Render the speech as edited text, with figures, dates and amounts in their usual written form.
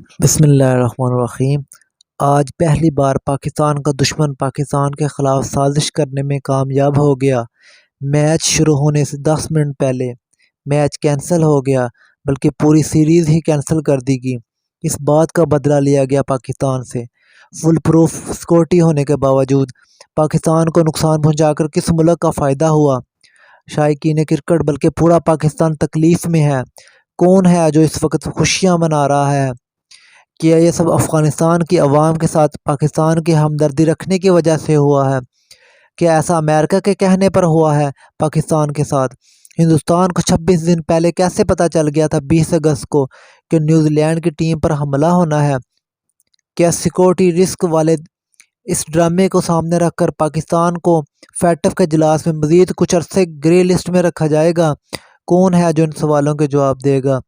بسم اللہ الرحمن الرحیم۔ آج پہلی بار پاکستان کا دشمن پاکستان کے خلاف سازش کرنے میں کامیاب ہو گیا۔ میچ شروع ہونے سے 10 منٹ پہلے میچ کینسل ہو گیا، بلکہ پوری سیریز ہی کینسل کر دی گئی۔ اس بات کا بدلہ لیا گیا پاکستان سے۔ فل پروف سیکورٹی ہونے کے باوجود پاکستان کو نقصان پہنچا کر کس ملک کا فائدہ ہوا؟ شائقین کرکٹ بلکہ پورا پاکستان تکلیف میں ہے۔ کون ہے جو اس وقت خوشیاں منا رہا ہے؟ کیا یہ سب افغانستان کی عوام کے ساتھ پاکستان کی ہمدردی رکھنے کی وجہ سے ہوا ہے؟ کیا ایسا امریکہ کے کہنے پر ہوا ہے پاکستان کے ساتھ؟ ہندوستان کو 26 دن پہلے کیسے پتہ چل گیا تھا 20 اگست کو کہ نیوزی لینڈ کی ٹیم پر حملہ ہونا ہے؟ کیا سیکورٹی رسک والے اس ڈرامے کو سامنے رکھ کر پاکستان کو فیٹف کے اجلاس میں مزید کچھ عرصے گرے لسٹ میں رکھا جائے گا؟ کون ہے جو ان سوالوں کے جواب دے گا؟